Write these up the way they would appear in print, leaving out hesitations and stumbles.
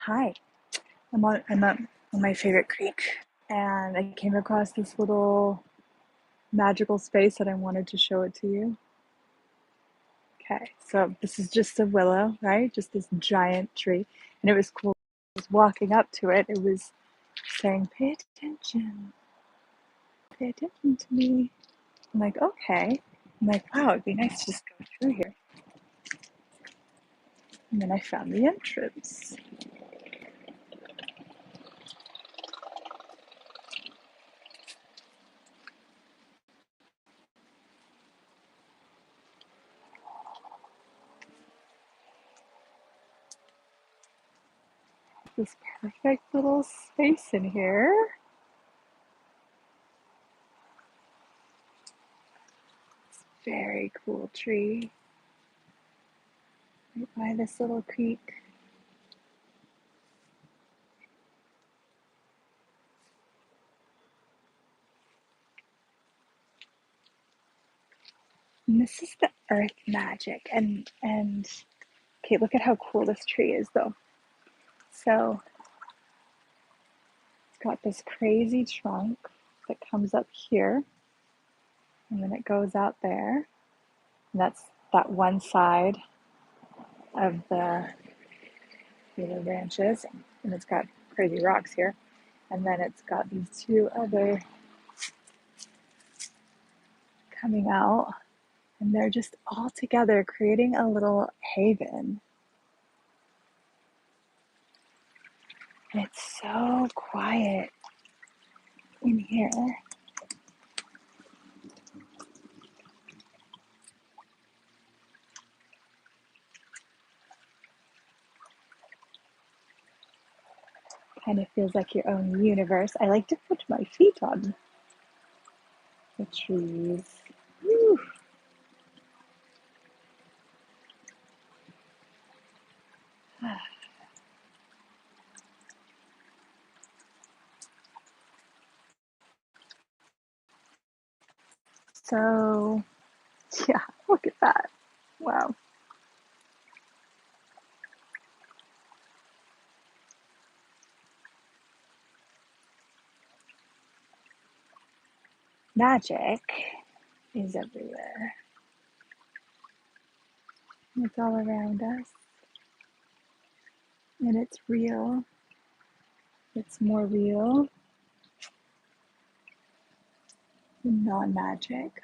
Hi, I'm on my favorite creek, and I came across this little magical space that I wanted to show it to you. Okay, so this is just a willow, right? Just this giant tree, and it was cool. I was walking up to it. It was saying, pay attention to me." I'm like, okay. I'm like, wow, it'd be nice to just go through here. And then I found the entrance. This perfect little space in here. Very cool tree right by this little creek. And this is the earth magic. And okay, look at how cool this tree is though. So it's got this crazy trunk that comes up here and then it goes out there. And that's that one side of the branches. And it's got crazy rocks here. And then it's got these two other coming out. And they're just all together creating a little haven. And it's so quiet in here. Kind of feels like your own universe. I like to put my feet on the trees. Woo. So, yeah, look at that. Wow. Magic is everywhere. It's all around us. And it's real. It's more real than non magic.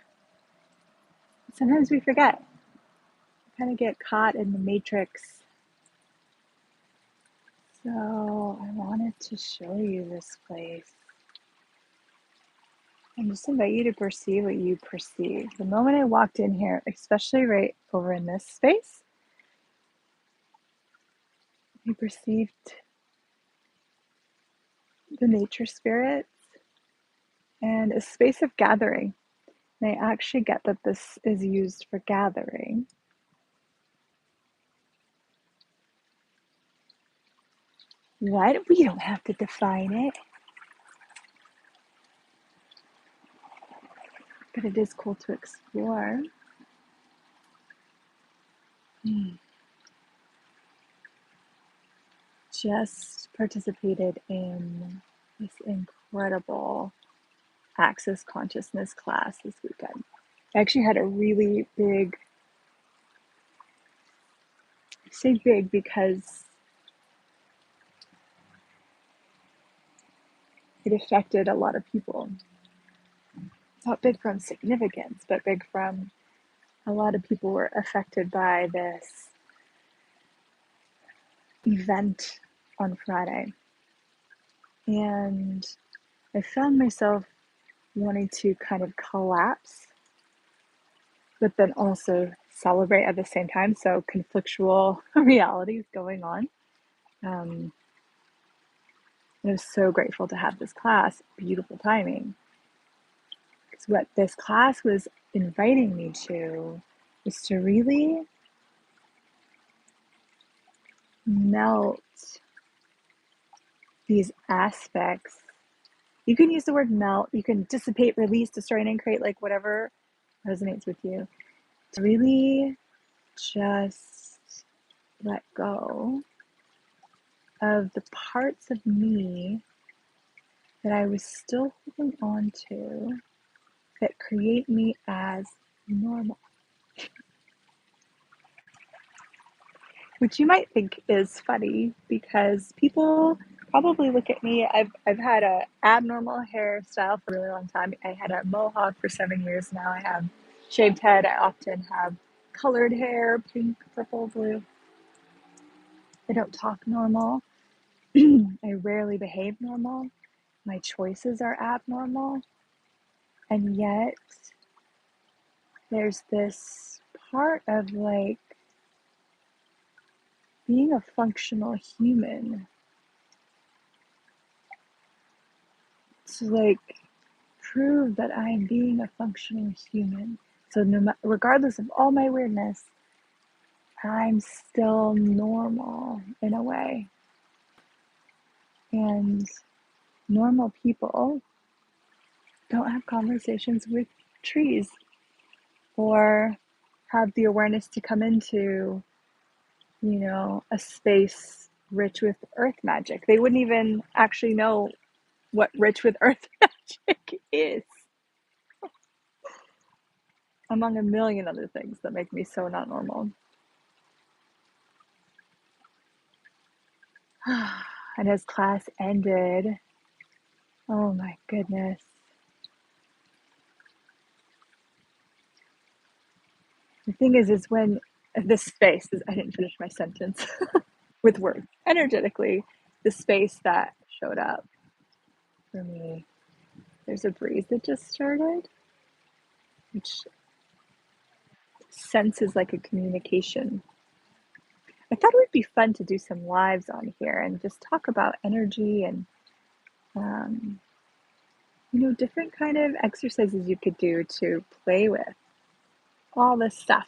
Sometimes we forget. We kind of get caught in the matrix. So, I wanted to show you this place. And just invite you to perceive what you perceive. The moment I walked in here, especially right over in this space, I perceived the nature spirits and a space of gathering. And I actually get that this is used for gathering. What? We don't have to define it. But it is cool to explore. Just participated in this incredible Access Consciousness class this weekend. I actually had a really big, I say big because it affected a lot of people. Not big from significance, but big from a lot of people were affected by this event on Friday. And I found myself wanting to kind of collapse, but then also celebrate at the same time. So conflictual realities going on. I was so grateful to have this class. Beautiful timing. Because what this class was inviting me to is to really melt these aspects. You can use the word melt, you can dissipate, release, destroy, and create, like whatever resonates with you. To really just let go of the parts of me that I was still holding on to that create me as normal. Which you might think is funny because people probably look at me. I've had a abnormal hairstyle for a really long time. I had a mohawk for 7 years now. I have shaved head. I often have colored hair, pink, purple, blue. I don't talk normal. I rarely behave normal. My choices are abnormal. And yet there's this part of like being a functional human to like prove that I'm being a functional human. So regardless of all my weirdness, I'm still normal in a way. And normal people don't have conversations with trees or have the awareness to come into, a space rich with earth magic. They wouldn't even actually know what rich with earth magic is, among a million other things that make me so not normal. And as class ended, oh my goodness. The thing is when this space is, I didn't finish my sentence with words. Energetically, the space that showed up for me, there's a breeze that just started, which senses like a communication. I thought it would be fun to do some lives on here and just talk about energy and, um, different kind of exercises you could do to play with all this stuff.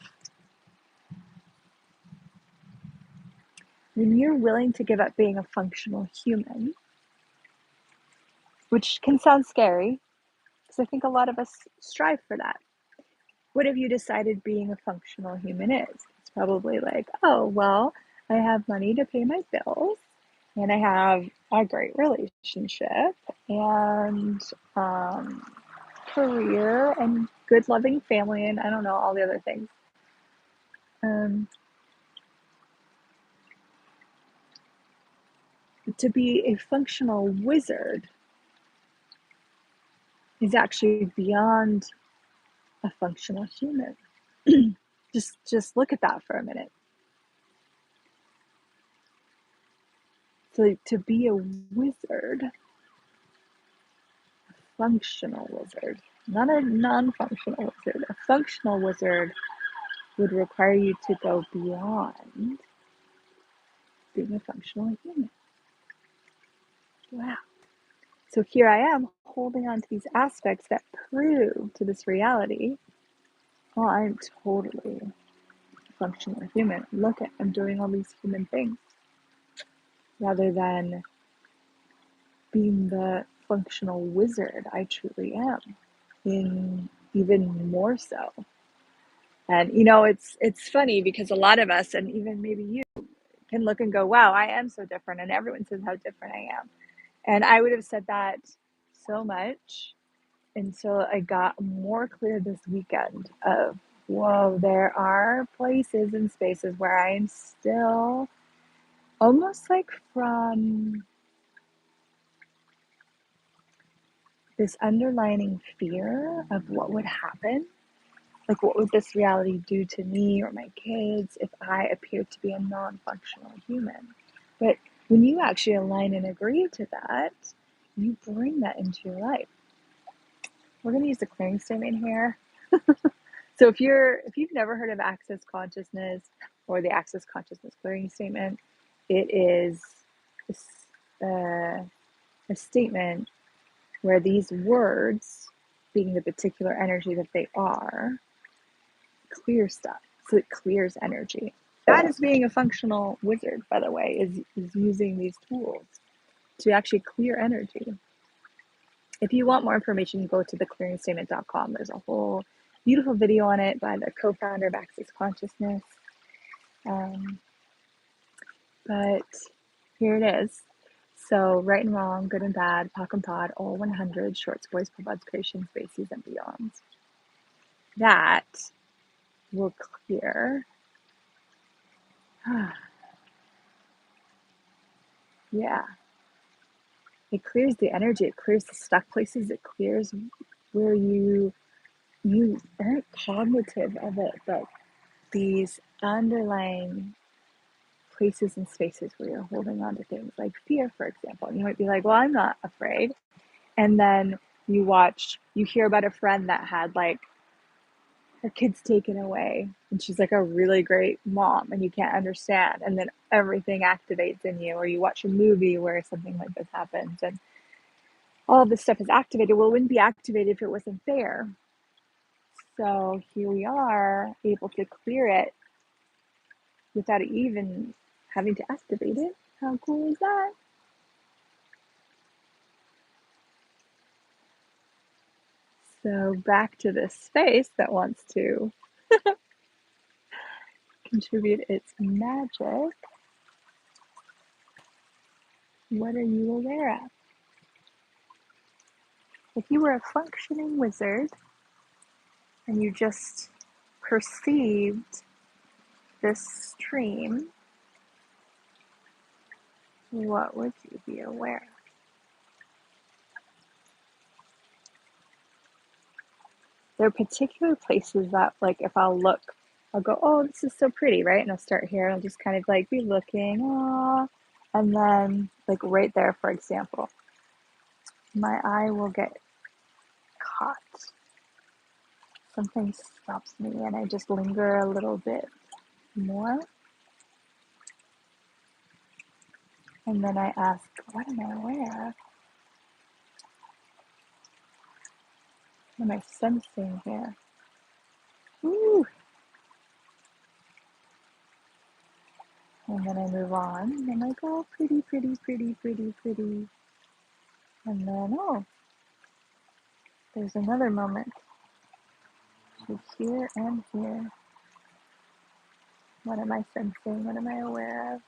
When you're willing to give up being a functional human, which can sound scary, because I think a lot of us strive for that. What have you decided being a functional human is? It's probably like, oh, well, I have money to pay my bills, and I have a great relationship, and career, and good, loving family, and I don't know, all the other things. To be a functional wizard is actually beyond a functional human. Just look at that for a minute. So to be a wizard, a functional wizard, not a non-functional wizard, a functional wizard would require you to go beyond being a functional human. Wow. So here I am holding on to these aspects that prove to this reality, well, I'm totally a functional human. Look at, I'm doing all these human things rather than being the functional wizard I truly am, in even more so. And it's funny because a lot of us, and even maybe you, can look and go, wow, I am so different, and everyone says how different I am. And I would have said that so much until I got more clear this weekend of, whoa, there are places and spaces where I am still almost like from this underlining fear of what would happen. Like, what would this reality do to me or my kids if I appeared to be a non-functional human? But when you actually align and agree to that, you bring that into your life. We're going to use the clearing statement here. So if you've never heard of Access Consciousness or the Access Consciousness clearing statement, it is a statement where these words, being the particular energy that they are, clear stuff. So it clears energy. That is being a functional wizard, by the way, is using these tools to actually clear energy. If you want more information, go to theclearingstatement.com. There's a whole beautiful video on it by the co-founder of Access Consciousness. But here it is. So right and wrong, good and bad, POC and POD, all 100, shorts, boys, pods, creations, bases, and beyonds. That will clear. Yeah. It clears the energy, it clears the stuck places, it clears where you aren't cognitive of it, but these underlying places and spaces where you're holding on to things like fear, for example. And you might be like, well, I'm not afraid. And then you hear about a friend that had like her kids taken away and she's like a really great mom and you can't understand. And then everything activates in you, or you watch a movie where something like this happens and all of this stuff is activated. Well, it wouldn't be activated if it wasn't there. So here we are able to clear it without even having to activate it. How cool is that? So back to this space that wants to contribute its magic. What are you aware of? If you were a functioning wizard and you just perceived this stream, what would you be aware of? There are particular places that, like, if I'll look, I'll go, oh, this is so pretty, right? And I'll start here and I'll just kind of like be looking, ah, and then like right there, for example, my eye will get caught. Something stops me and I just linger a little bit more. And then I ask, what am I aware of? What am I sensing here? Ooh. And then I move on and I'm like, oh, pretty, pretty, pretty, pretty, pretty. And then, oh, there's another moment. To here and here. What am I sensing? What am I aware of?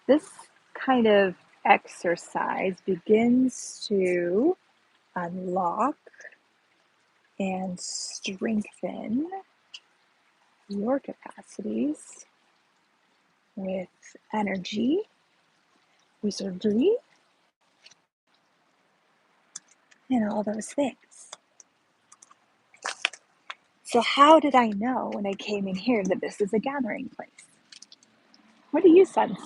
This kind of exercise begins to unlock and strengthen your capacities with energy, wizardry, and all those things. So how did I know when I came in here that this is a gathering place? What do you sense?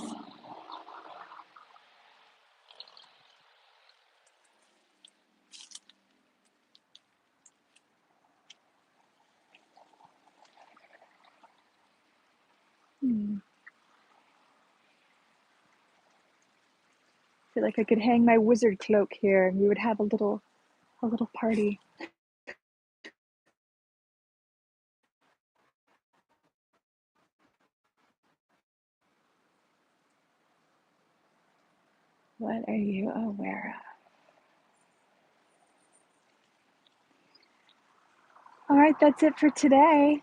I feel like I could hang my wizard cloak here and we would have a little party. What are you aware of? All right, that's it for today.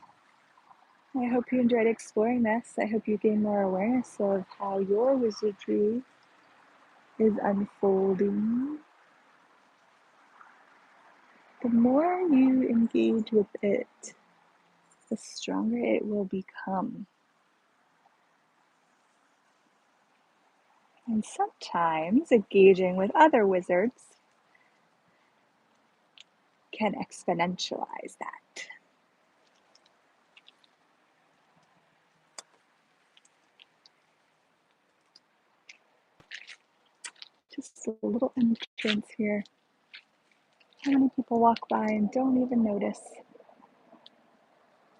I hope you enjoyed exploring this. I hope you gain more awareness of how your wizardry is unfolding. The more you engage with it, the stronger it will become. And sometimes engaging with other wizards can exponentialize that. Just a little entrance here. How many people walk by and don't even notice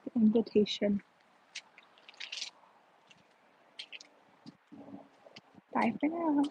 the invitation? Bye for now.